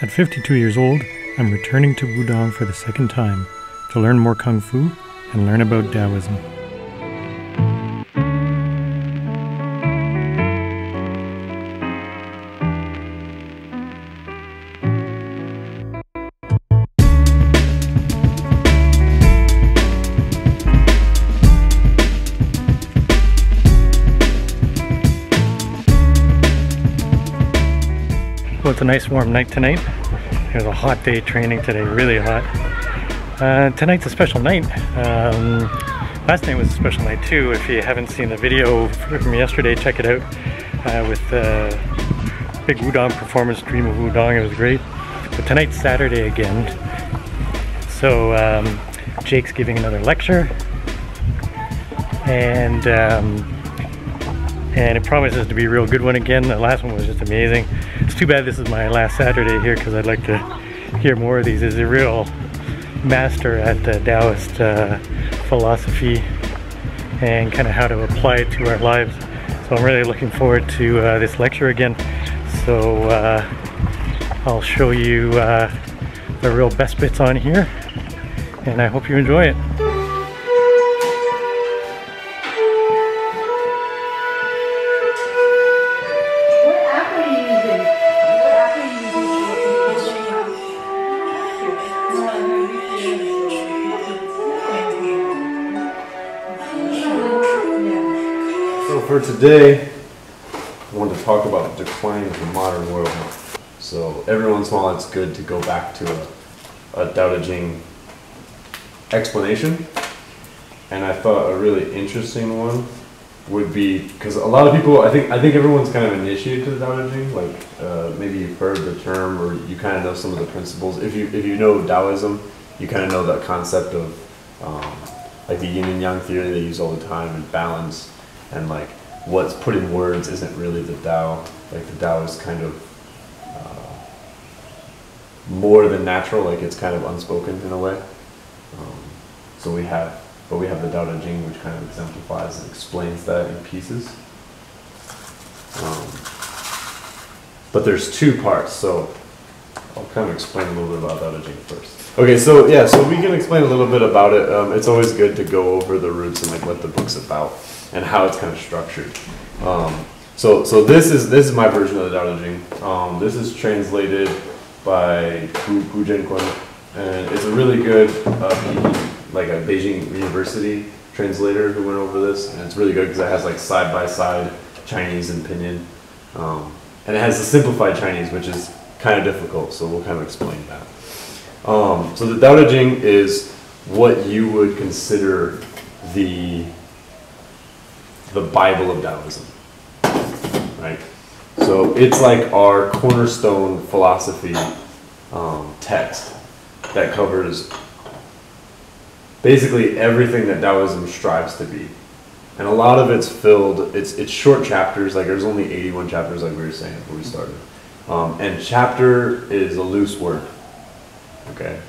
At 52 years old, I'm returning to Wudang for the second time to learn more Kung Fu and learn about Daoism. Well, it's a nice warm night tonight. It was a hot day training today, really hot. Tonight's a special night. Last night was a special night too. If you haven't seen the video from yesterday, check it out with the big Wudang performance, Dream of Wudang. It was great. But tonight's Saturday again. So Jake's giving another lecture. And it promises to be a real good one again. The last one was just amazing. It's too bad this is my last Saturday here because I'd like to hear more of these. He's a real master at Daoist philosophy and kind of how to apply it to our lives. So I'm really looking forward to this lecture again. So I'll show you the real best bits on here, and I hope you enjoy it. For today, I want to talk about the decline of the modern world. So every once in a while it's good to go back to a Dao De Jing explanation. And I thought a really interesting one would be, because a lot of people, I think everyone's kind of initiated to the Dao De Jing, like maybe you've heard the term or you kind of know some of the principles. If you know Daoism, you kind of know the concept of like the yin and yang theory they use all the time, and balance, and like what's put in words isn't really the Tao. Like the Tao is kind of more than natural, like it's kind of unspoken in a way. So we have the Dao De Jing, which kind of exemplifies and explains that in pieces. But there's two parts, so I'll kind of explain a little bit about Dao De Jing first. Okay, so yeah, so we can explain a little bit about it. It's always good to go over the roots and like what the book's about and how it's kind of structured. So this is my version of the Dao De Jing. This is translated by Hu Jiankun, and it's a really good like a Beijing University translator who went over this, and it's really good because it has like side by side Chinese and pinyin, and it has the simplified Chinese, which is kind of difficult. So we'll kind of explain that. So the Dao De Jing is what you would consider the Bible of Daoism, right? So it's like our cornerstone philosophy text that covers basically everything that Daoism strives to be. And a lot of it's filled, it's short chapters, like there's only 81 chapters like we were saying before we started. And chapter is a loose word, okay?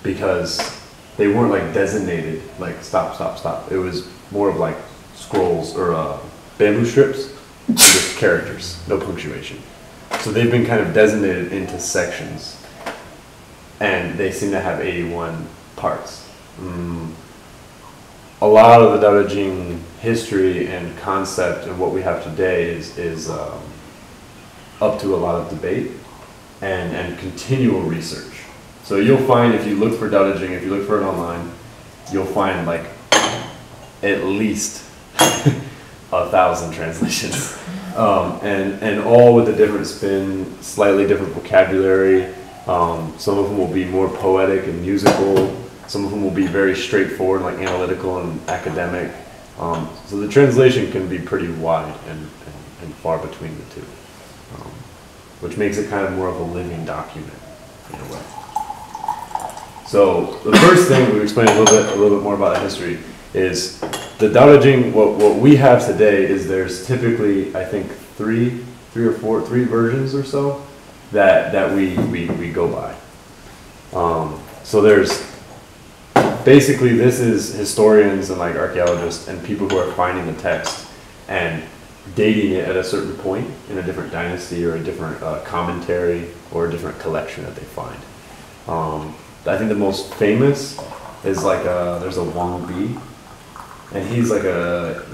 Because they weren't like designated, like stop, stop, stop. It was more of like scrolls or bamboo strips and just characters, no punctuation. So they've been kind of designated into sections, and they seem to have 81 parts. A lot of the Dao De Jing history and concept and what we have today is up to a lot of debate and continual research. So you'll find, if you look for Dao De Jing, if you look for it online, you'll find like at least 1,000 translations, and all with a different spin, slightly different vocabulary. Some of them will be more poetic and musical. Some of them will be very straightforward, like analytical and academic. So the translation can be pretty wide and far between the two, which makes it kind of more of a living document in a way. So the first thing we explain a little bit more about the history is the Dao De Jing. What we have today is there's typically, I think, three versions or so that we go by. So there's basically, this is historians and like archaeologists and people who are finding the text and dating it at a certain point in a different dynasty or a different commentary or a different collection that they find. I think the most famous is like there's a Wang Bi, and he's like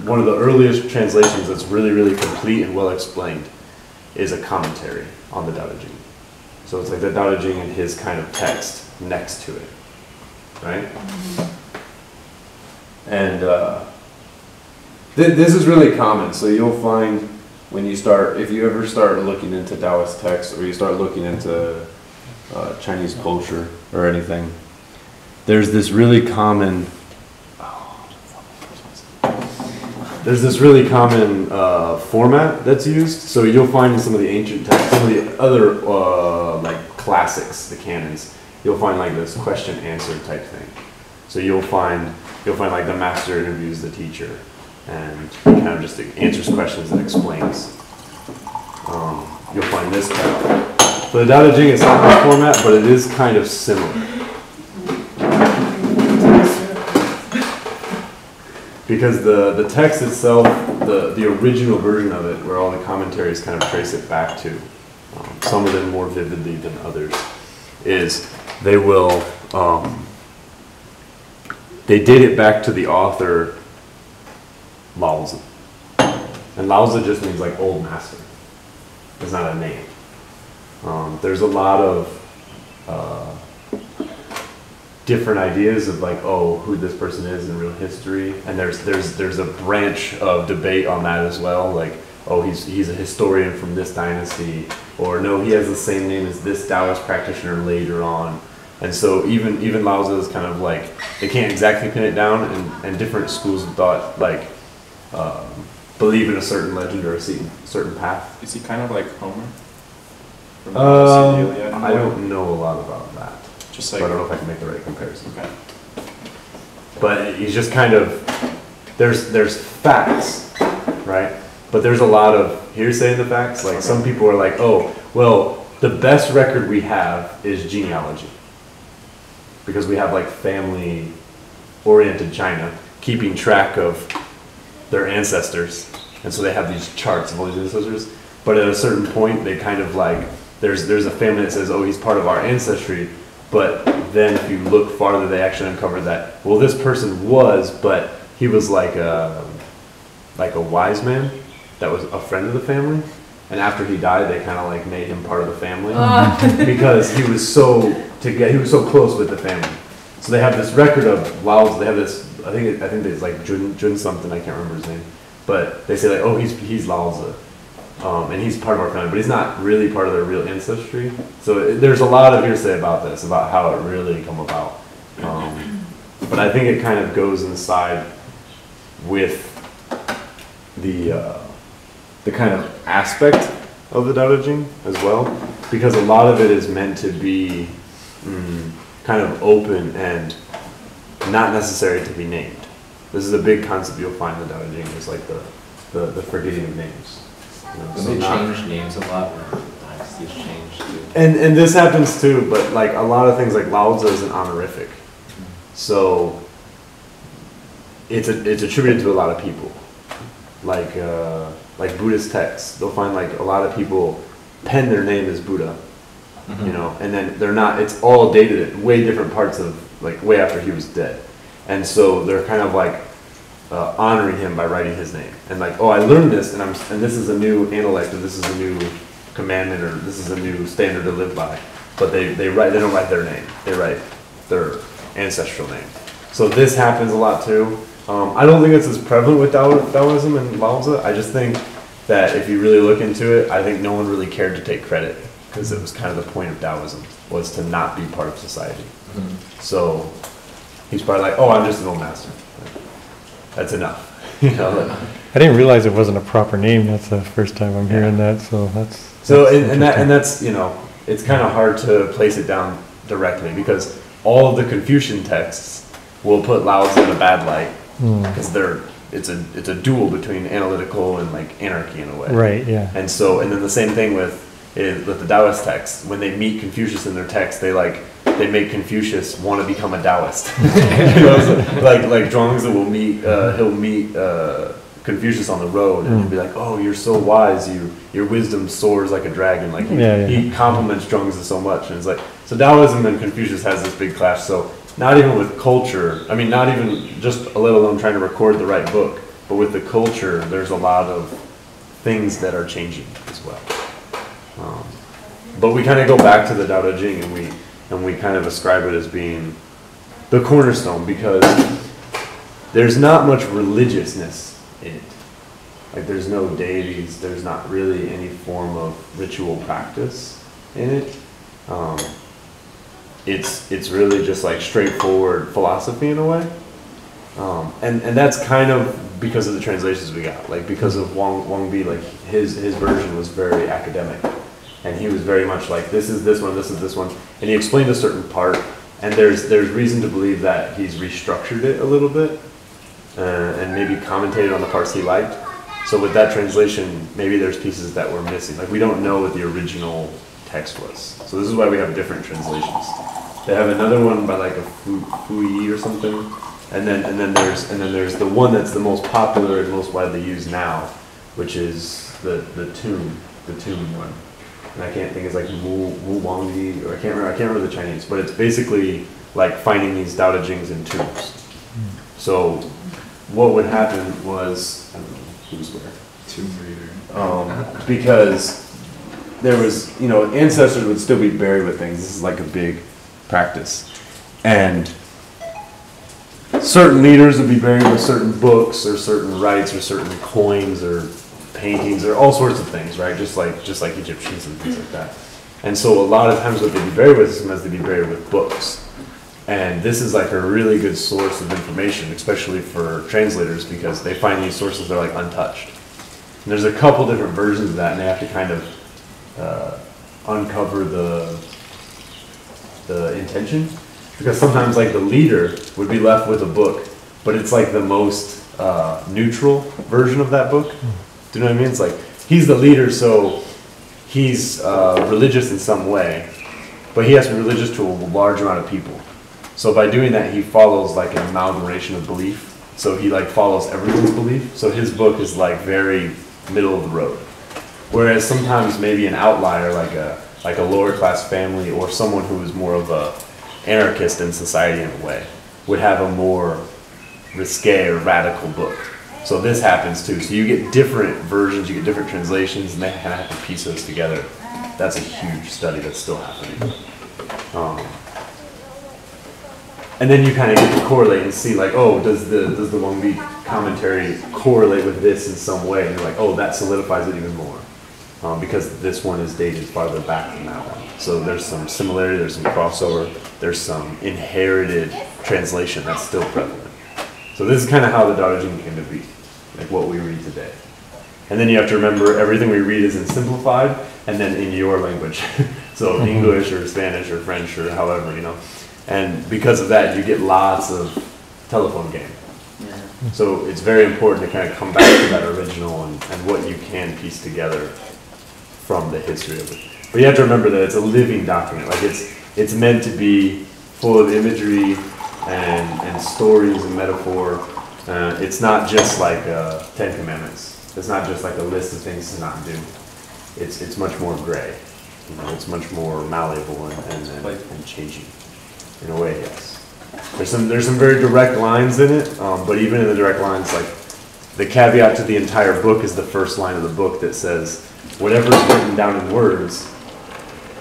one of the earliest translations that's really, really complete and well explained is a commentary on the Dao De Jing. So it's like the Dao De Jing and his kind of text next to it, right? And this is really common. So you'll find when you start, if you ever start looking into Taoist texts or you start looking into Chinese culture or anything, there's this really common format that's used. So you'll find in some of the ancient texts, some of the other like classics, the canons, you'll find like this question answer type thing. So you'll find like the master interviews the teacher and kind of just answers questions and explains. You'll find this kind of. So the Dao De Jing is not this format, but it is kind of similar. Because the text itself, the original version of it, where all the commentaries kind of trace it back to, some of them more vividly than others, is they will, they date it back to the author Lao Tze. And Lao Tze just means like old master. It's not a name. There's a lot of different ideas of like, oh, who this person is in real history, and there's a branch of debate on that as well. Like, oh, he's a historian from this dynasty, or no, he has the same name as this Taoist practitioner later on. And so even Lao Tze is kind of like, they can't exactly pin it down, and different schools of thought like believe in a certain legend or a certain path. Is he kind of like Homer? I don't know a lot about that. Just like, so I don't know if I can make the right comparison. Okay. But he's just kind of, there's facts, right? But there's a lot of hearsay in the facts. Like some people are like, oh, well, the best record we have is genealogy. Because we have like family-oriented China keeping track of their ancestors. And so they have these charts of all these ancestors. But at a certain point, they kind of like, there's a family that says, oh, he's part of our ancestry. But then if you look farther, they actually uncover that, well, this person was, but he was like a wise man that was a friend of the family. And after he died, they kind of like made him part of the family because he was so close with the family. So they have this record of Lao Tze. They have this, I think it's like Jun something, I can't remember his name. But they say like, oh, he's Lao Tze. And he's part of our family, but he's not really part of their real ancestry. So there's a lot of hearsay about this, about how it really come about. But I think it kind of goes inside with the kind of aspect of the Dao De Jing as well, because a lot of it is meant to be kind of open and not necessary to be named. This is a big concept you'll find in the Dao De Jing, is like the forgetting of names. They change names a lot, or dynasties change too. And this happens too, but like a lot of things like Lao Tze is an honorific. So it's attributed to a lot of people. Like Buddhist texts, they'll find like a lot of people pen their name as Buddha, you know, and then they're not, it's all dated at way different parts of, like way after he was dead. And so they're kind of like honoring him by writing his name. And like, oh, I learned this, and this is a new intellect, or this is a new commandment, or this is a new standard to live by. But they don't write their name, they write their ancestral name. So this happens a lot too. I don't think it's as prevalent with Daoism and Lao Tze. I just think that if you really look into it, I think no one really cared to take credit, because it was kind of the point of Daoism, was to not be part of society. So he's probably like, oh, I'm just an old master. That's enough. You know? I didn't realize it wasn't a proper name. That's the first time I'm hearing that. So that's that's you know, it's kind of hard to place it down directly, because all of the Confucian texts will put Lao Tze in a bad light, because it's a duel between analytical and like anarchy in a way. Right. Yeah. And so, and then the same thing with the Taoist texts. When they meet Confucius in their text, they make Confucius want to become a Taoist. You know, so like Zhuangzi will meet Confucius on the road, and he'd be like, "Oh, you're so wise. Your wisdom soars like a dragon." Like he compliments Zhuangzi so much, and it's like, so Taoism and Confucius has this big clash. So not even with culture, I mean, not even just let alone trying to record the right book, but with the culture, there's a lot of things that are changing as well. But we kind of go back to the Dao De Jing, and we kind of ascribe it as being the cornerstone, because there's not much religiousness in it. Like, there's no deities, there's not really any form of ritual practice in it. It's really just like straightforward philosophy in a way. And that's kind of because of the translations we got. Like, because of Wang Bi, like his version was very academic. And he was very much like, this is this one, this is this one. And he explained a certain part, and there's reason to believe that he's restructured it a little bit, and maybe commentated on the parts he liked. So with that translation, maybe there's pieces that were missing. Like, we don't know what the original text was. So this is why we have different translations. They have another one by like a Fu Yi or something, and then there's the one that's the most popular and most widely used now, which is the tomb one. And I can't think, it's like Wu Wang Yi, or I can't remember the Chinese, but it's basically like finding these Dao De Jings in tombs. So what would happen was, I don't know who's where. Tomb Raider. Because there was, ancestors would still be buried with things. This is like a big practice. And certain leaders would be buried with certain books or certain rites or certain coins or paintings or all sorts of things, right? Just like Egyptians and things like that. And so a lot of times what they'd be buried with is sometimes they'd be buried with books. And this is like a really good source of information, especially for translators, because they find these sources that are like untouched. And there's a couple different versions of that, and they have to kind of uncover the intention. Because sometimes like the leader would be left with a book, but it's like the most neutral version of that book. Do you know what I mean? It's like, he's the leader, so he's religious in some way, but he has to be religious to a large amount of people. So by doing that, he follows like an amalgamation of belief. So he like follows everyone's belief. So his book is like very middle of the road. Whereas sometimes maybe an outlier, like a lower class family or someone who is more of a anarchist in society in a way, would have a more risque or radical book. So this happens too. So you get different versions, you get different translations, and they kind of have to piece those together. That's a huge study that's still happening. And then you kind of get to correlate and see like, oh, does the Wang Bi commentary correlate with this in some way? And you're like, oh, that solidifies it even more. Because this one is dated farther back than that one. So there's some similarity, there's some crossover, there's some inherited translation that's still prevalent. So this is kind of how the Dao De Jing came to be, like what we read today. And then you have to remember everything we read is in simplified and then in your language. So English or Spanish or French or however, And because of that, you get lots of telephone game. Yeah. So it's very important to kind of come back to that original and what you can piece together from the history of it. But you have to remember that it's a living document. Like it's meant to be full of imagery and stories and metaphor. It's not just like 10 Commandments. It's not just like a list of things to not do. It's much more gray. It's much more malleable and changing. In a way, yes. There's some very direct lines in it, but even in the direct lines, like the caveat to the entire book is the first line of the book that says, whatever is written down in words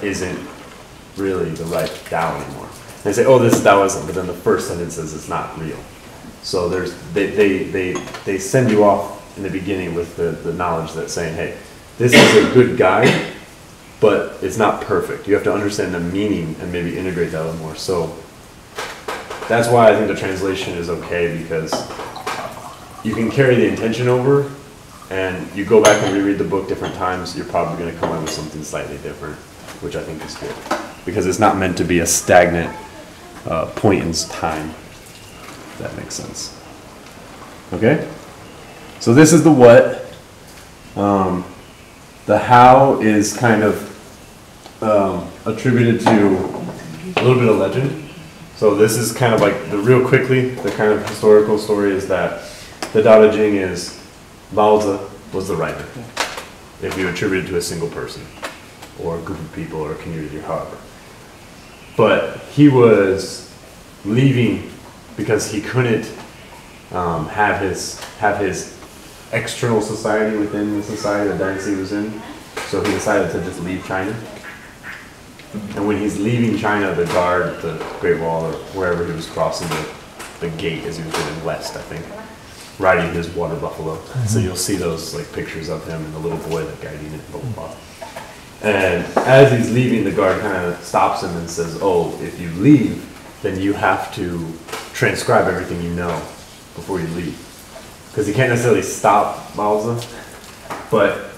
isn't really the right Tao anymore. They say, oh, this is Taoism, but then the first sentence says it's not real. So they send you off in the beginning with the knowledge that's saying, hey, this is a good guide, but it's not perfect. You have to understand the meaning and maybe integrate that a little more. So that's why I think the translation is okay, because you can carry the intention over, and you go back and reread the book different times, you're probably going to come up with something slightly different, which I think is good. Because it's not meant to be a stagnant point in time, if that makes sense. Okay? So this is the what. The how is kind of attributed to a little bit of legend. So this is kind of like the kind of historical story is that the Dao De Jing is Lao Tze was the writer, if you attribute it to a single person, or a group of people, or a community, or however. But he was leaving because he couldn't have his external society within the society the dynasty he was in. So he decided to just leave China. And when he's leaving China, the guard, the Great Wall, or wherever he was crossing the gate as he was going west, I think, riding his water buffalo. So you'll see those like pictures of him and the little boy like guiding it, blah, blah, blah. And as he's leaving, the guard kind of stops him and says, oh, if you leave, then you have to transcribe everything you know before you leave. Because he can't necessarily stop Lao Tze, but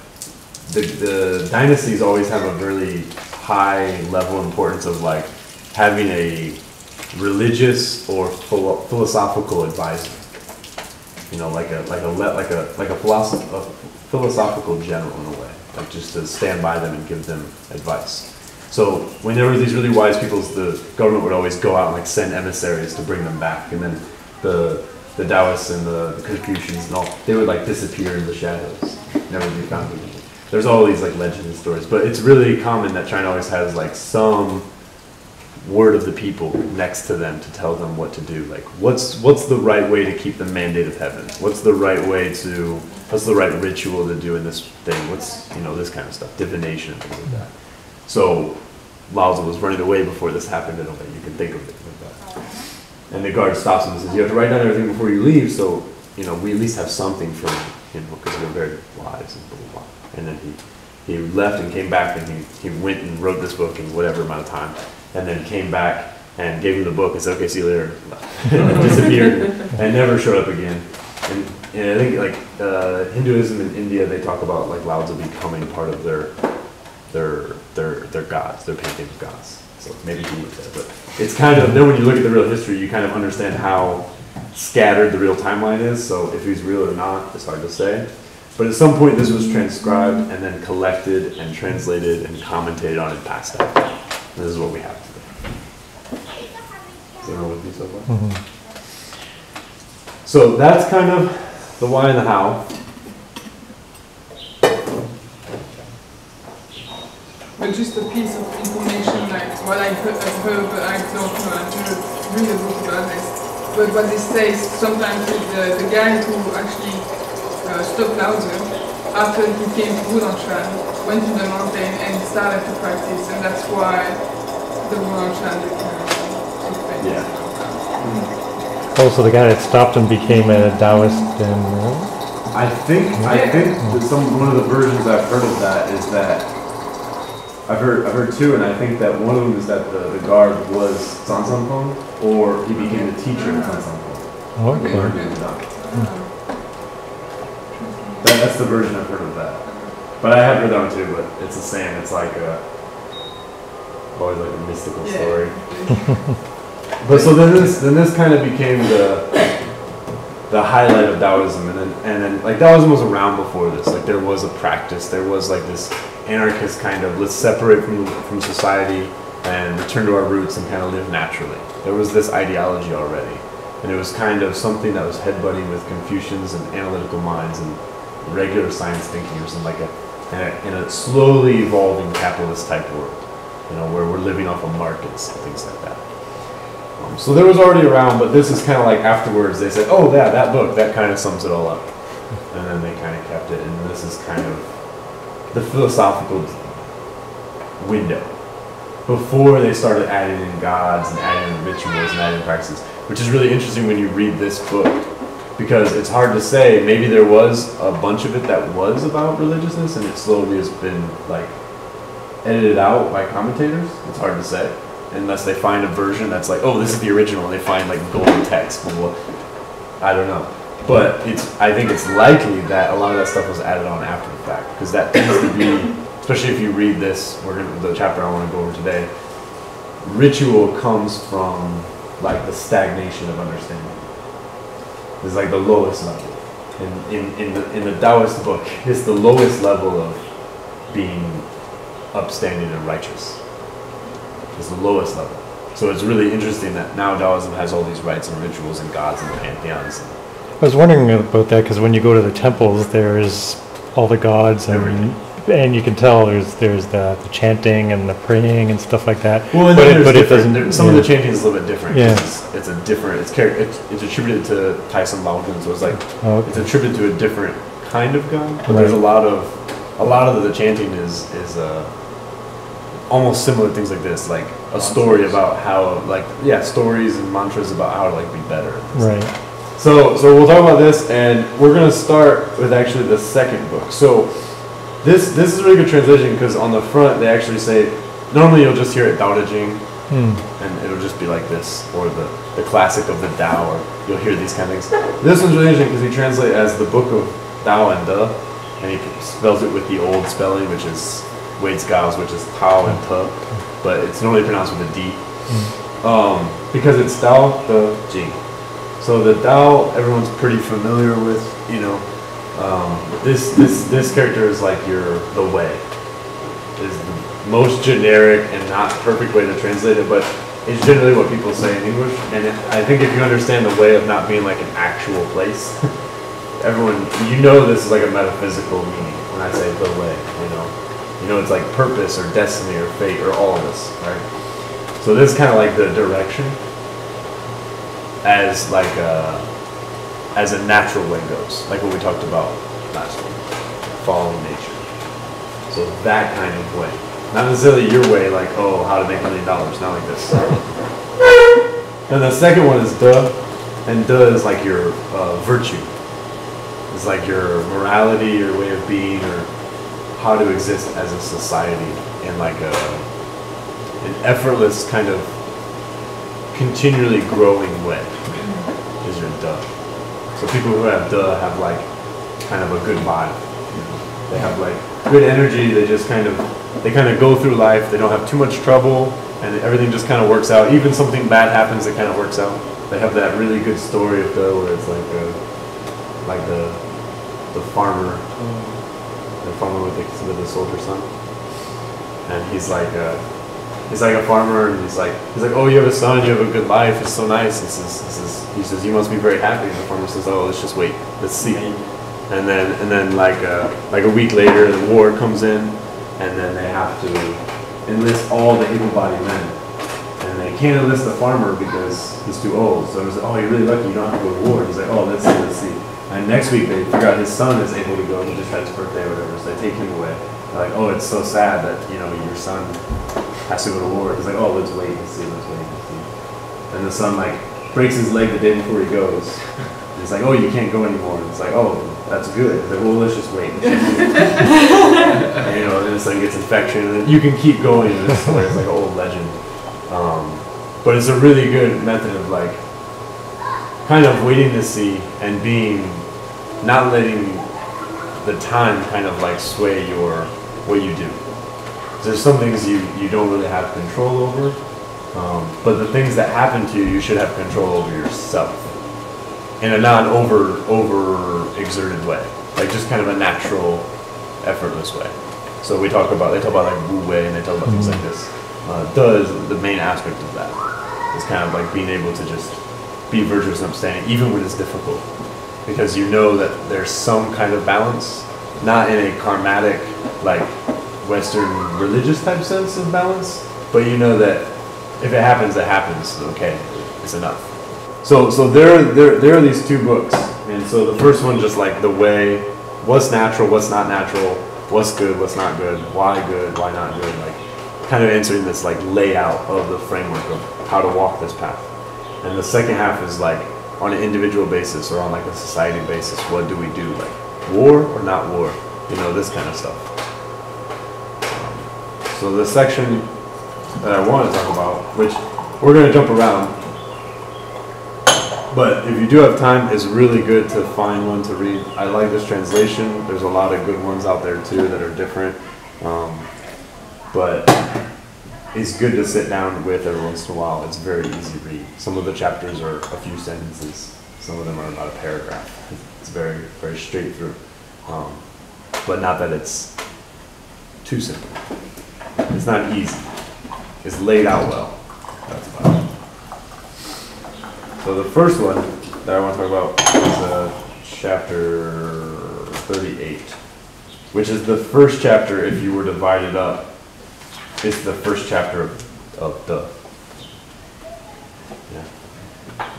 the dynasties always have a really high level importance of like having a religious or philosophical advisor. You know, like a philosophical general in a way, like just to stand by them and give them advice. So when there were these really wise people, the government would always go out and like send emissaries to bring them back, and then the Daoists and the Confucians and all, they would like disappear in the shadows, never be found again. There's all these like legends and stories, but it's really common that China always has like some word of the people next to them to tell them what to do. Like what's the right way to keep the mandate of heaven? What's the right ritual to do in this thing? What's, you know, this kind of stuff, divination and things like that. So Lao Tze was running away before this happened in a way you can think of it like that. And the guard stops him and says, you have to write down everything before you leave, so, you know, we at least have something for you know, because we're very wise and blah, blah, blah. And then he left and came back, and he went and wrote this book in whatever amount of time, and then came back and gave him the book and said, okay, see you later. And disappeared and never showed up again. And I think like Hinduism in India, they talk about like Lao Tze becoming part of their gods, their pantheon of gods. So maybe he was there, but it's kind of, then when you look at the real history, you kind of understand how scattered the real timeline is. So if he's real or not, it's hard to say. But at some point, this was transcribed and then collected and translated and commentated on and passed out. And this is what we have today. Is everyone with me so far? Mm-hmm. So that's kind of the why and the how. But just a piece of information, like what I've heard, but I don't know, I didn't read a book about this. But what they say is sometimes the guy who actually stopped Lao Tze, after he came to Wudang, went to the mountain and started to practice, and that's why the Wudang became so famous. Yeah. Mm-hmm. Also, the guy that stopped him became a Daoist. I think that one of the versions I've heard of that is that I've heard two, and I think that one of them is that the guard was Zanzanpeng, or he became the teacher of Zanzanpeng. Okay. That's the version I've heard of that. But I have heard that one too, but it's the same. It's like always like a mystical story. But so then this kind of became the highlight of Daoism, and then like Daoism was around before this. Like there was a practice, there was like this anarchist kind of, let's separate from society and return to our roots and kind of live naturally. There was this ideology already, and it was kind of something that was headbutting with Confucians and analytical minds and regular science thinkers, and like in a slowly evolving capitalist type world, you know, where we're living off of markets and things like that. So there was already around, but this is kind of like afterwards they said, oh yeah, that book, that kind of sums it all up. And then they kind of kept it, and this is kind of the philosophical window before they started adding in gods and adding in rituals and adding practices, which is really interesting when you read this book, because it's hard to say. Maybe there was a bunch of it that was about religiousness, and it slowly has been like edited out by commentators. It's hard to say, unless they find a version that's like, oh, this is the original, and they find like golden text. Well, I don't know. But I think it's likely that a lot of that stuff was added on after the fact, because that tends to be, especially if you read this, the chapter I want to go over today, ritual comes from like the stagnation of understanding. It's like the lowest level. In the Taoist book, it's the lowest level of being upstanding and righteous. It's the lowest level. So it's really interesting that now Taoism has all these rites and rituals and gods and pantheons I was wondering about that because when you go to the temples, there's all the gods and you can tell there's the chanting and the praying and stuff like that. Well, and but it doesn't. Some of the yeah. chanting is a little bit different. Yeah. It's a different. It's attributed to Tyson Laogen, so it's like it's attributed to a different kind of god. But there's a lot of the chanting is almost similar things like this, like a story about how stories and mantras about how to be better. Right. So we'll talk about this, and we're gonna start with actually the second book. So this is a really good translation because on the front they actually say, normally you'll just hear it Dao De Jing, and it'll just be like this, or the classic of the Dao, or you'll hear these kind of things. This one's really interesting because he translates it as the book of Dao and De, and he spells it with the old spelling, which is Wade Skiles, which is Tao and Te, but it's normally pronounced with a D, because it's Dao De Jing. So the Dao, everyone's pretty familiar with, you know. This character is like the way. Is the most generic and not perfect way to translate it, but it's generally what people say in English. And I think if you understand the way of not being like an actual place, everyone, you know, this is like a metaphysical meaning when I say the way, you know, it's like purpose or destiny or fate or all of this, right? So this is kind of like the direction as like as a natural way goes, like what we talked about last week, following nature. So that kind of way, not necessarily your way, like how to make $1 million, not like this. And the second one is De, and De is like your virtue. It's like your morality, your way of being, or how to exist as a society in like an effortless kind of continually growing way is your De. So people who have De have like kind of a good vibe. You know? They have like good energy. They just kind of go through life. They don't have too much trouble, and everything just kind of works out. Even something bad happens, it kind of works out. They have that really good story of De where it's like the farmer with the soldier son, and he's like a farmer, and he's like, oh, you have a son, you have a good life, it's so nice. He says, you must be very happy. And the farmer says, oh, let's just wait, let's see. And then like a week later, the war comes in, and then they have to enlist all the able-bodied men, and they can't enlist the farmer because he's too old. So it's like, oh, you're really lucky, you don't have to go to war. He's like, oh, let's see. And next week they figure out his son is able to go. He just had his birthday or whatever, so they take him away. They're like, oh, it's so sad that your son has to go to war. He's like, oh, let's wait and see. And the son like breaks his leg the day before he goes. And he's like, oh, you can't go anymore. And it's like, oh, that's good. He's like, well, let's just wait. And, and his son gets infection, and then you can keep going. And it's like an old legend. But it's a really good method of like kind of waiting to see and not letting the time kind of like sway what you do. There's some things you don't really have control over, but the things that happen to you, you should have control over yourself in a over exerted way, like just kind of a natural, effortless way. So they talk about like Wu Wei, and they talk about things like this. De is the main aspect of that. It's kind of like being able to just be virtuous and upstanding, even when it's difficult, because you know that there's some kind of balance, not in a karmatic, like Western religious type sense of balance, but you know that if it happens, it happens. Okay, it's enough. So there are these two books, and so the first one just like the way, what's natural, what's not natural, what's good, what's not good, why not good, like kind of answering this like layout of the framework of how to walk this path. And the second half is like on an individual basis or on like a society basis, what do we do? Like war or not war? This kind of stuff. So the section that I want to talk about, which we're going to jump around, but if you do have time, it's really good to find one to read. I like this translation. There's a lot of good ones out there too that are different. But it's good to sit down with every once in a while. It's very easy to read. Some of the chapters are a few sentences. Some of them are about a paragraph. It's very, very straight through. But not that it's too simple. It's not easy. It's laid out well. That's about it. So the first one that I want to talk about is chapter 38, which is the first chapter. If you were to divide it up, it's the first chapter of the. Yeah.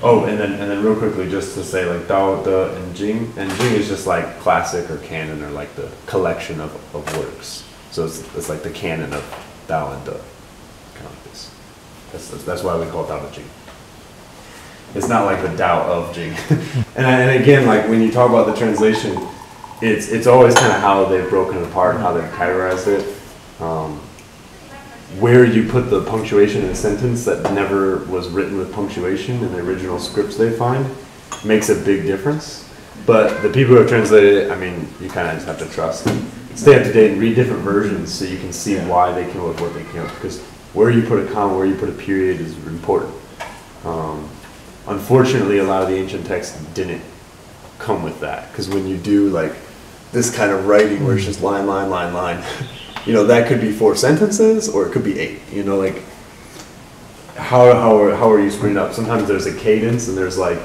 Oh, and then real quickly, just to say, like Dao, De, and Jing is just like classic or canon, or like the collection of works. So it's like the canon of Dao and De. Kind of this. That's why we call it Dao De Jing. It's not like the Dao of Jing. and again, like when you talk about the translation, it's always kind of how they've broken it apart and how they've categorized it. Where you put the punctuation in a sentence that never was written with punctuation in the original scripts they find makes a big difference. But the people who have translated it, I mean, you kind of just have to trust. Stay up to date and read different versions so you can see why they came up with what they came up with. Because where you put a comma, where you put a period is important. Unfortunately, a lot of the ancient texts didn't come with that. Because when you do like this kind of writing where it's just line, line, line, line, you know, that could be 4 sentences or it could be 8. You know, like how are you screwing up? Sometimes there's a cadence and there's like,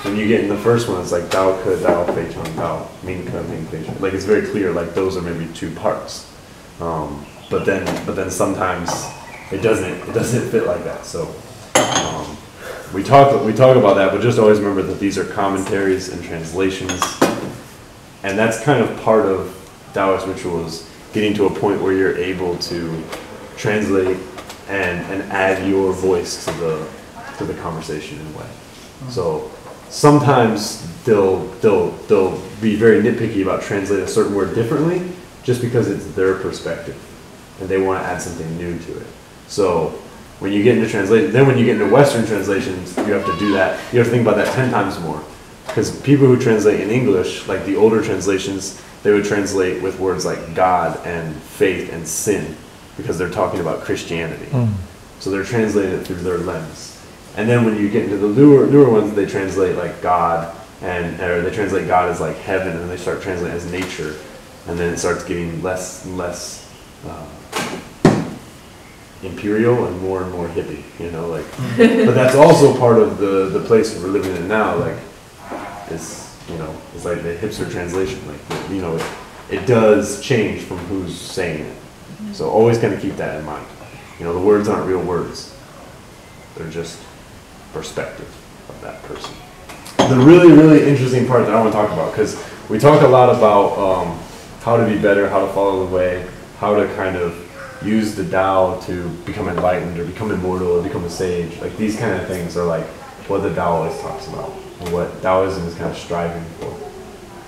when you get in the first one, it's like Dao Ke, Dao Fei Cheng, Dao Ming Ke, Ming Fei Cheng. Like it's very clear, like those are maybe 2 parts. But then sometimes it doesn't fit like that. So we talk about that, but just always remember that these are commentaries and translations, and that's kind of part of Taoist rituals, getting to a point where you're able to translate and add your voice to the conversation in a way. So sometimes they'll be very nitpicky about translating a certain word differently just because it's their perspective and they want to add something new to it. So when you get into translation, then when you get into Western translations, you have to do that. You have to think about that 10 times more. Because people who translate in English, like the older translations, they would translate with words like God and faith and sin because they're talking about Christianity. So they're translating it through their lens. And then when you get into the newer ones, they translate like God, or they translate God as like heaven, and then they start translating as nature. And then it starts getting less and less imperial and more hippie, you know, like. But that's also part of the place we're living in now, like. It's, you know, it's like the hipster translation, like, you know, it does change from who's saying it. So always kind of keep that in mind. You know, the words aren't real words. They're just perspective of that person. The really, really interesting part that I want to talk about, because we talk a lot about how to be better, how to follow the way, how to kind of use the Tao to become enlightened or become immortal or become a sage. Like these kind of things are like what the Tao always talks about. And what Taoism is kind of striving for,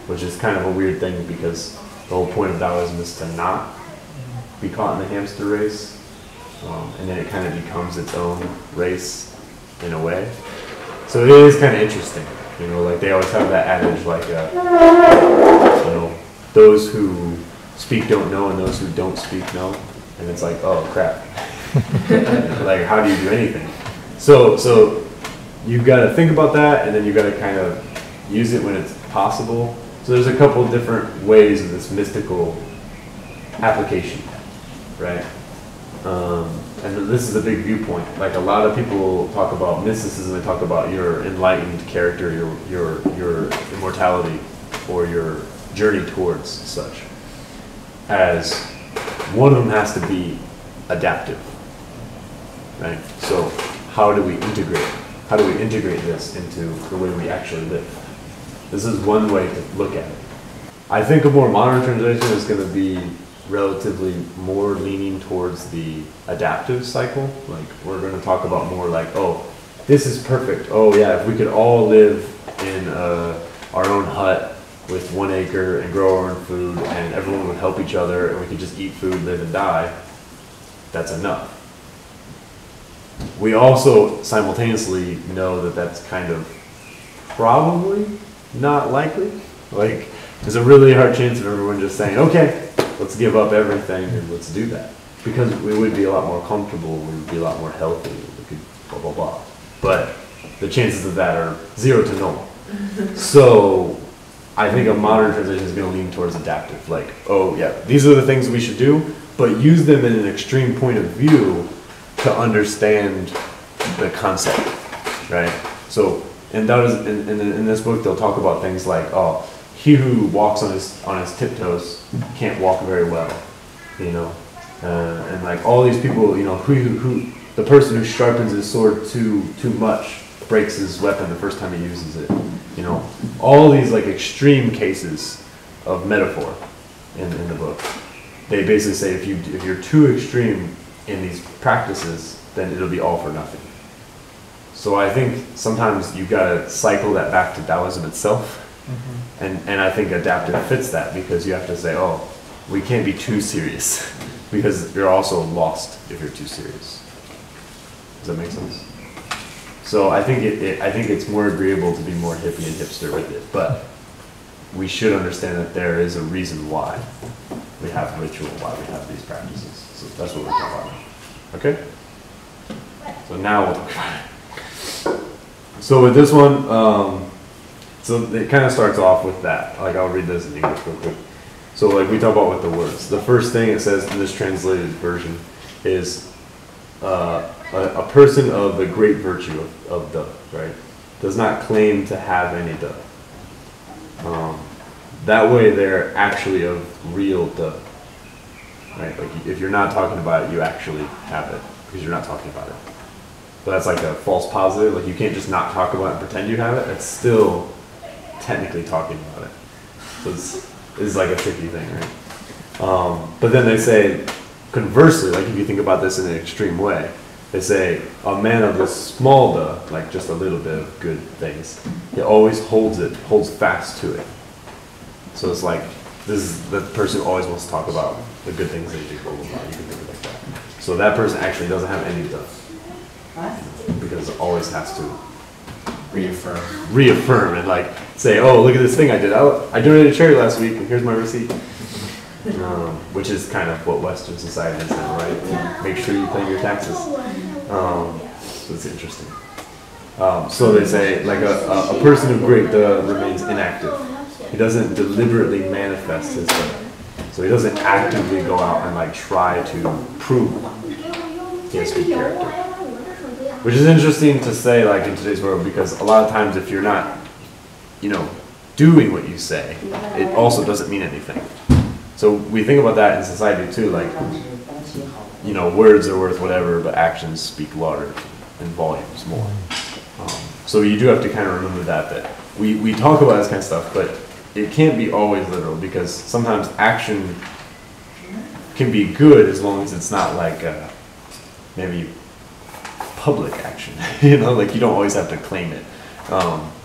which is kind of a weird thing because the whole point of Taoism is to not be caught in the hamster race, and then it kind of becomes its own race in a way. So it is kind of interesting, you know, like they always have that adage like, you know, those who speak don't know and those who don't speak know, and it's like, oh crap, like how do you do anything? So you've got to think about that, and then you've got to kind of use it when it's possible. So there's a couple different ways of this mystical application, right? And this is a big viewpoint. Like a lot of people talk about mysticism, they talk about your enlightened character, your immortality, or your journey towards such, as one of them has to be adaptive, right? So how do we integrate? How do we integrate this into the way we actually live? This is one way to look at it. I think a more modern translation is going to be relatively more leaning towards the adaptive cycle. Like we're going to talk about more like, oh, this is perfect. Oh yeah, if we could all live in our own hut with 1 acre and grow our own food and everyone would help each other and we could just eat food, live and die, that's enough. We also simultaneously know that that's kind of probably not likely. Like, there's a really hard chance of everyone just saying, okay, let's give up everything and let's do that. Because we would be a lot more comfortable, we would be a lot more healthy, we could blah, blah, blah. But the chances of that are 0 to 0. So I think a modern translation is going to lean towards adaptive. Like, oh yeah, these are the things we should do, but use them in an extreme point of view to understand the concept, right? So and in this book they'll talk about things like, oh, he who walks on his tiptoes can't walk very well, you know, and like all these people, you know, who the person who sharpens his sword too much breaks his weapon the first time he uses it, you know, all these like extreme cases of metaphor in the book. They basically say if you're too extreme in these practices, then it'll be all for nothing. So I think sometimes you gotta cycle that back to Taoism itself. And I think adaptive fits that, because you have to say, oh, we can't be too serious, because you're also lost if you're too serious. Does that make sense? So I think I think it's more agreeable to be more hippie and hipster with it, but we should understand that there is a reason why we have ritual, why we have these practices. So that's what we're talking about. Okay? So now we'll talk about it. So with this one, so it kind of starts off with that. Like, I'll read this in English real quick. So like we talk about with the words. The first thing it says in this translated version is a person of the great virtue of De, right? Does not claim to have any De. That way they're actually of real De. Right? Like if you're not talking about it, you actually have it, because you're not talking about it. But that's like a false positive. Like you can't just not talk about it and pretend you have it. It's still technically talking about it. So it's like a tricky thing, right? But then they say, conversely, like if you think about this in an extreme way, they say a man of the small De, like just a little bit of good things, he always holds fast to it. So it's like, this is the person who always wants to talk about the good things they do, blah, blah, blah. You can think of it like that. So that person actually doesn't have any De, because it always has to reaffirm and like say, oh, look at this thing I did. I donated a charity last week, and here's my receipt. Which is kind of what Western society is now, right? Make sure you pay your taxes. So it's interesting. So they say, like a person of great De remains inactive. He doesn't deliberately manifest his De. So he doesn't actively go out and like try to prove he has good character. Which is interesting to say, like in today's world, because a lot of times if you're not, you know, doing what you say, it also doesn't mean anything. So we think about that in society too, like, you know, words are worth whatever, but actions speak louder and volumes more. So you do have to kind of remember that we talk about this kind of stuff, but it can't be always literal, because sometimes action can be good as long as it's not like maybe public action, you know, like you don't always have to claim it,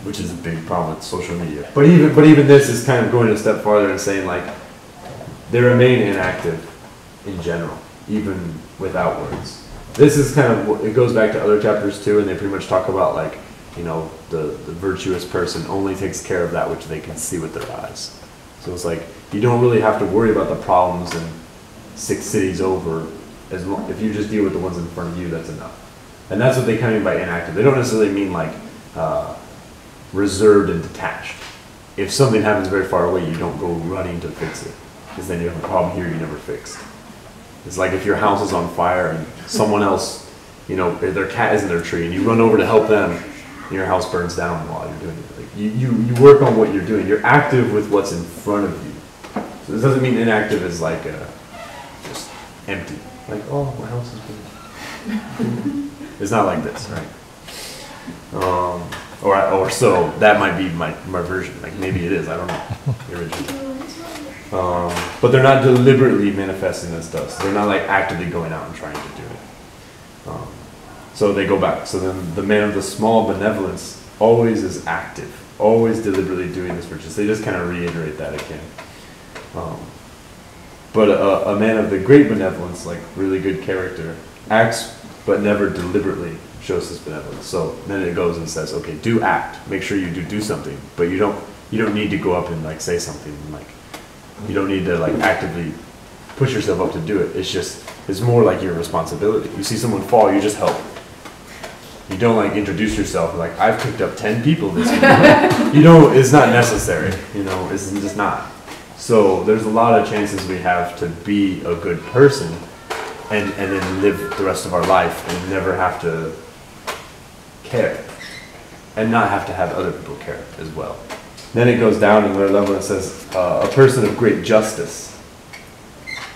which is a big problem with social media. But even this is kind of going a step farther and saying like they remain inactive in general, even without words. This is kind of, it goes back to other chapters too, and they pretty much talk about like, you know, the virtuous person only takes care of that which they can see with their eyes. So it's like you don't really have to worry about the problems in 6 cities over, as long if you just deal with the ones in front of you, that's enough. And that's what they kind of mean by inactive. They don't necessarily mean like reserved and detached. If something happens very far away, you don't go running to fix it, because then you have a problem here you never fixed. It's like if your house is on fire and someone else, you know, their cat is in their tree, and you run over to help them, and your house burns down while you're doing it. Like you work on what you're doing. You're active with what's in front of you. So this doesn't mean inactive is like just empty. Like, oh, my house is burning. It's not like this, right? Or so that might be my version. Like maybe it is. I don't know. The original. But they're not deliberately manifesting this stuff. So they're not like actively going out and trying to do it. So they go back. So then the man of the small benevolence always is active, always deliberately doing this virtue. They just kind of reiterate that again. But a man of the great benevolence, like really good character, acts but never deliberately shows his benevolence. So then it goes and says, okay, do act. Make sure you do something, but you don't need to go up and like say something. Like you don't need to like actively push yourself up to do it. It's more like your responsibility. You see someone fall, you just help. You don't like introduce yourself like, I've picked up 10 people this week. You know, it's not necessary. You know, it's just not. So there's a lot of chances we have to be a good person and then live the rest of our life and never have to care. and not have to have other people care as well. Then it goes down to another level and says, a person of great justice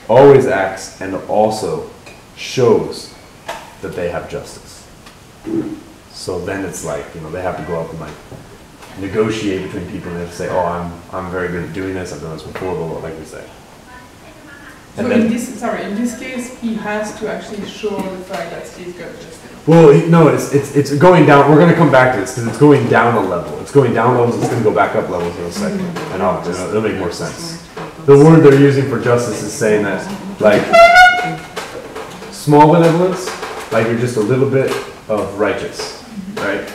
always acts and also shows that they have justice. So then it's like, you know, they have to go up and like negotiate between people, and they have to say, oh, I'm very good at doing this, I've done this before, blah, blah, like we say. And So then, in this case, he has to actually show the fact that he's got justice. well, no, it's going down. We're going to come back to this because it's going down a level. It's going down levels. It's going to go back up levels in a second, and it'll make more sense. The word they're using for justice is saying that, like, small benevolence, like you're just a little bit of righteous, right?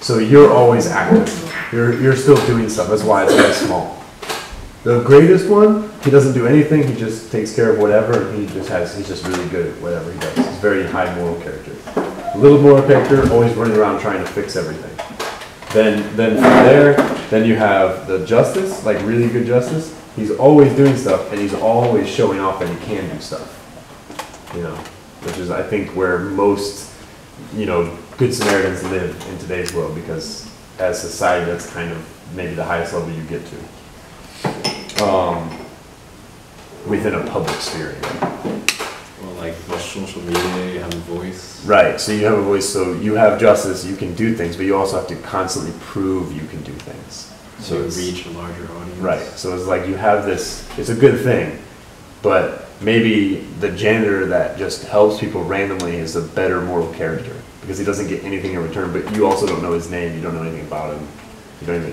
So you're always active. You're still doing stuff. That's why it's very small. The greatest one, he doesn't do anything. He just takes care of whatever. And he's just really good at whatever he does. He's a very high moral character. A little moral character, always running around trying to fix everything. Then from there, then you have the justice, like really good justice. He's always doing stuff, and he's always showing off that he can do stuff. You know, which is, I think, where most, you know, good Samaritans live in today's world, because as society, that's kind of maybe the highest level you get to. Within a public sphere. Well, like with social media, you have a voice. Right, so you have a voice, so you have justice, you can do things, but you also have to constantly prove you can do things. So it's, reach a larger audience. Right, so it's like you have this, it's a good thing, but maybe the janitor that just helps people randomly is a better moral character, because he doesn't get anything in return, but you also don't know his name, you don't know anything about him.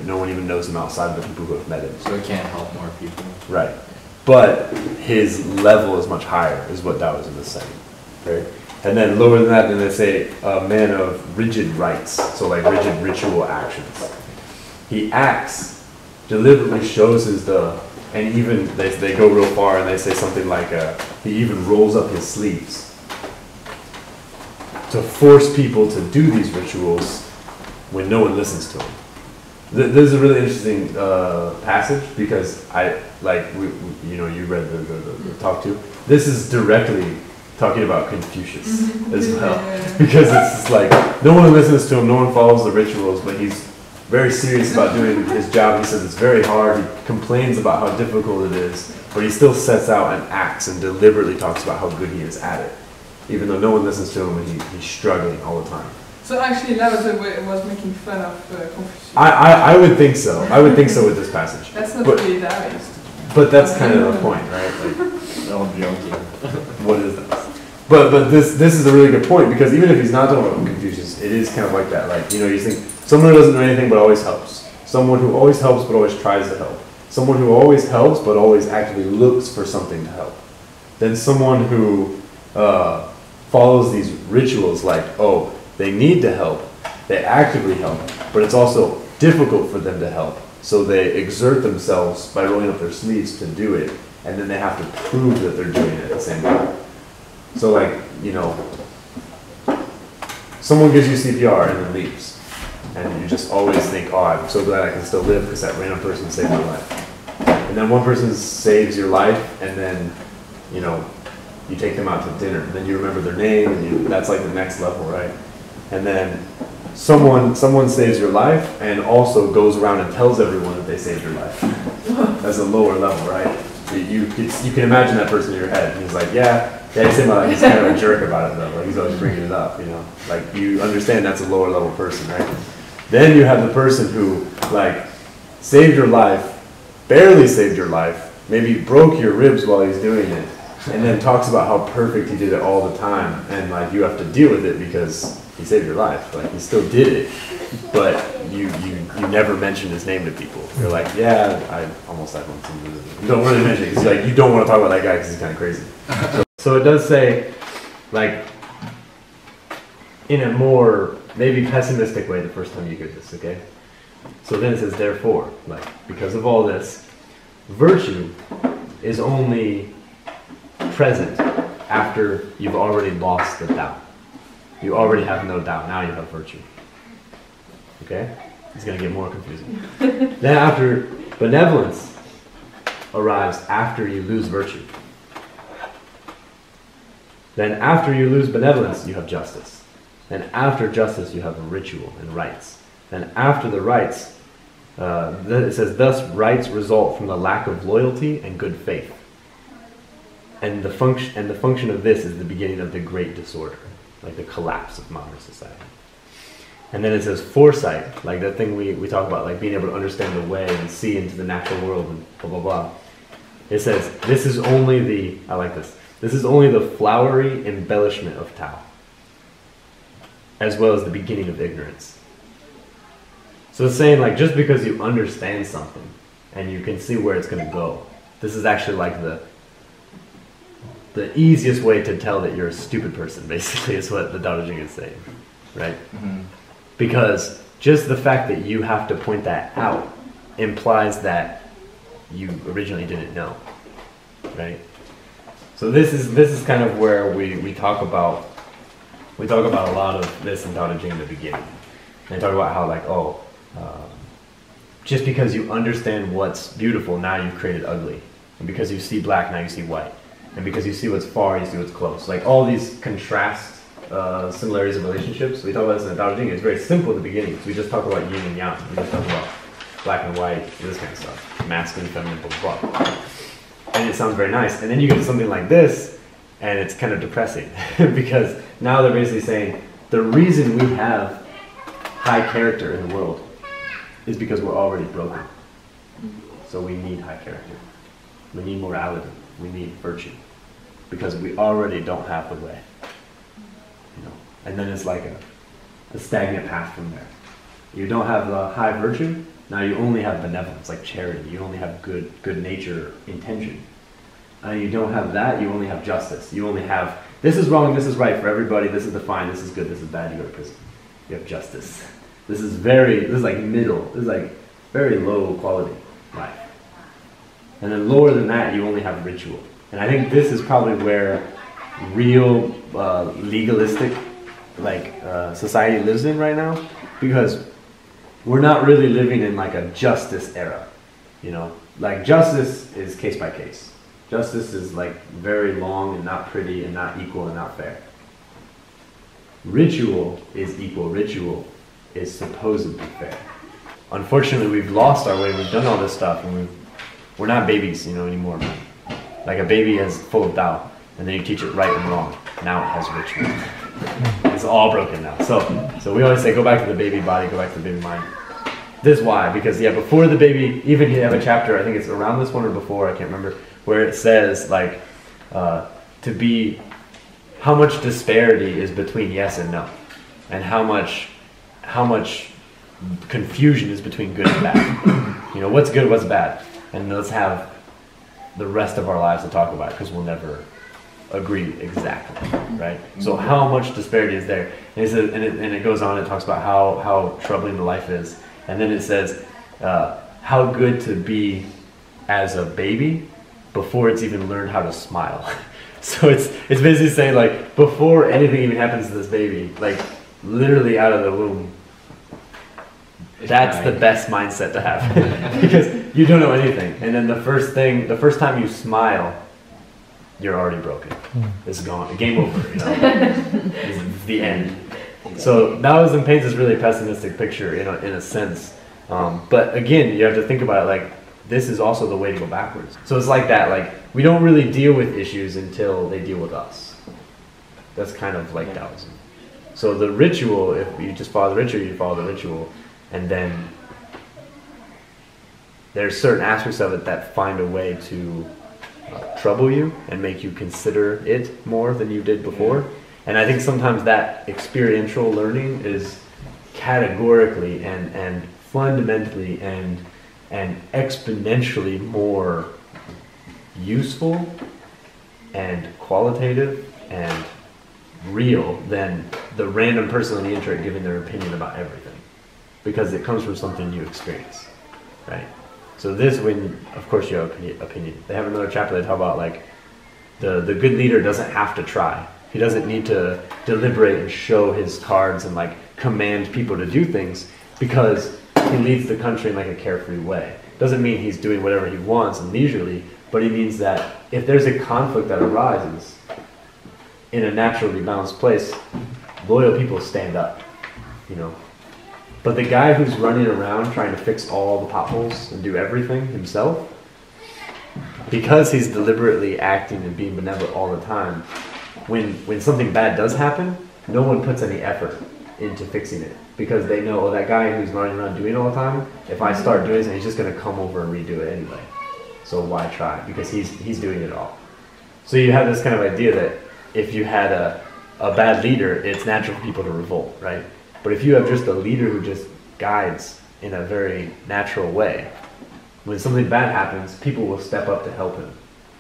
No one even knows him outside of the people who have met him. So it can't help more people. Right. But his level is much higher, is what Daoism is saying. Okay? And then lower than that, then they say a man of rigid rites, so like rigid ritual actions. He acts, deliberately shows and even they go real far and they say something like, he even rolls up his sleeves to force people to do these rituals when no one listens to him. This is a really interesting passage, because you read the talk too. This is directly talking about Confucius as well, because it's just like no one listens to him, no one follows the rituals, but he's very serious about doing his job. He says it's very hard. He complains about how difficult it is, but he still sets out and acts and deliberately talks about how good he is at it, even though no one listens to him and he's struggling all the time. So actually, Lao Tze was making fun of Confucius. I would think so. I would think so with this passage. That's not really Daoist. But that's kind of the point, right? Like, No, I'm joking. what is this? But this is a really good point, because even if he's not talking about Confucius, it is kind of like that. Like, you know, you think someone who doesn't do anything but always helps. Someone who always helps but always tries to help. Someone who always helps but always actively looks for something to help. Then someone who follows these rituals like, oh, they need to help, they actively help, but it's also difficult for them to help. So they exert themselves by rolling up their sleeves to do it, and then they have to prove that they're doing it at the same time. So like, you know, someone gives you CPR and then leaves, and you just always think, oh, I'm so glad I can still live because that random person saved my life. And then one person saves your life, and then, you know, you take them out to dinner, and then you remember their name, and that's like the next level, right? And then someone saves your life and also goes around and tells everyone that they saved your life. That's a lower level, right? You can imagine that person in your head, and he's like, yeah, he saved my life. He's kind of a jerk about it though, like he's always bringing it up, you know? Like, you understand that's a lower level person, right? Then you have the person who, like, saved your life, barely saved your life, maybe broke your ribs while he's doing it, and then talks about how perfect he did it all the time, and like you have to deal with it because he saved your life. Like, he still did it, but you never mention his name to people. You're like, yeah, I almost died once. You don't really mention it because like you don't want to talk about that guy because he's kind of crazy. So it does say, like, in a more maybe pessimistic way the first time you hear this, okay? So then it says, therefore, like, because of all this, virtue is only present after you've already lost the doubt. You already have no doubt. Now you have virtue. Okay? It's going to get more confusing. Then after benevolence arrives after you lose virtue. Then after you lose benevolence, you have justice. Then after justice, you have ritual and rites. And after the rites, it says, thus rites result from the lack of loyalty and good faith. And the function of this is the beginning of the great disorder, like the collapse of modern society. And then it says foresight, like that thing we talk about, like being able to understand the way and see into the natural world and blah, blah, blah. It says, this is only the, I like this is only the flowery embellishment of Tao, as well as the beginning of ignorance. So it's saying, like, just because you understand something and you can see where it's going to go, this is actually like the easiest way to tell that you're a stupid person, basically, is what the Dao De Jing is saying, right? Mm-hmm. Because just the fact that you have to point that out implies that you originally didn't know, right? So this is kind of where we talk about a lot of this in Dao De Jing in the beginning. And talk about how, like, just because you understand what's beautiful, now you've created ugly. And because you see black, now you see white. And because you see what's far, you see what's close. Like all these contrast similarities of relationships. We talk about this in the Dao De Jing. It's very simple at the beginning. So we just talk about yin and yang. We just talk about black and white, this kind of stuff. Masculine, feminine, blah, blah, blah. And it sounds very nice. And then you get to something like this, and it's kind of depressing. Because now they're basically saying, the reason we have high character in the world is because we're already broken. So we need high character. We need morality. We need virtue. Because we already don't have the way. You know? And then it's like a stagnant path from there. You don't have the high virtue, now you only have benevolence, like charity. You only have good nature, intention. And you don't have that, you only have justice. You only have, this is wrong, this is right for everybody, this is the fine, this is good, this is bad, you go to prison. You have justice. This is like middle, this is like very low quality life. And then lower than that, you only have ritual. And I think this is probably where real legalistic society lives in right now, because we're not really living in like a justice era, you know? Like justice is case by case. Justice is like very long and not pretty and not equal and not fair. Ritual is equal. Ritual is supposedly fair. Unfortunately, we've lost our way. We've done all this stuff, and we're not babies, you know, anymore. Like a baby is full of Tao, and then you teach it right and wrong. Now it has ritual. It's all broken now. So we always say, go back to the baby body, go back to the baby mind. This is why, because before the baby, even you have a chapter, I think it's around this one or before, I can't remember, where it says like to be how much disparity is between yes and no, and how much confusion is between good and bad. You know, what's good, what's bad, and let's have the rest of our lives to talk about it, because we'll never agree exactly, right? So how much disparity is there? And it says, and it goes on. It talks about how troubling the life is, and then it says how good to be as a baby before it's even learned how to smile. So it's basically saying, like, before anything even happens to this baby, like literally out of the womb, that's the best mindset to have. Because you don't know anything, and then the first time you smile, you're already broken. It's gone. Game over. You know, it's the end. So Daoism paints this really pessimistic picture in a sense. But again, you have to think about it like this is also the way to go backwards. So it's like that. Like we don't really deal with issues until they deal with us. That's kind of like Daoism. So the ritual, if you just follow the ritual, you follow the ritual, and then there's certain aspects of it that find a way to trouble you and make you consider it more than you did before. And I think sometimes that experiential learning is categorically and fundamentally and exponentially more useful and qualitative and real than the random person on the internet giving their opinion about everything, because it comes from something you experience, right? So this, when of course you have opinion. They have another chapter they talk about like the good leader doesn't have to try. He doesn't need to deliberate and show his cards and like command people to do things, because he leads the country in like a carefree way. Doesn't mean he's doing whatever he wants and leisurely, but he means that if there's a conflict that arises in a naturally balanced place, loyal people stand up, you know. But the guy who's running around trying to fix all the potholes and do everything himself, because he's deliberately acting and being benevolent all the time, when something bad does happen, no one puts any effort into fixing it. Because they know, oh, that guy who's running around doing it all the time, if I start doing it, he's just going to come over and redo it anyway. So why try? Because he's doing it all. So you have this kind of idea that if you had a bad leader, it's natural for people to revolt, right? But if you have just a leader who just guides in a very natural way, when something bad happens, people will step up to help him.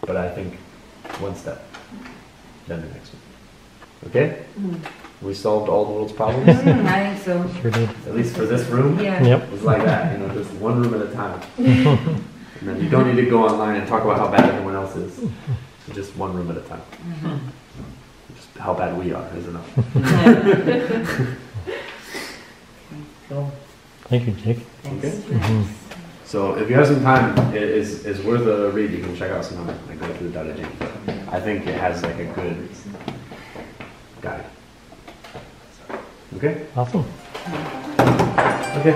But I think one step, then the next one. Okay? We solved all the world's problems? I think so. Sure did. At least for this room? Yeah. Yep. It's like that, you know, just one room at a time. And then you don't need to go online and talk about how bad everyone else is. Just one room at a time. Just how bad we are is enough. Cool. Thank you, Jake. Thanks. Okay. So if you have some time, it's worth a read. You can check out some of it, like go through the Dao De Jing. I think it has like a good guide. Okay? Awesome. Okay.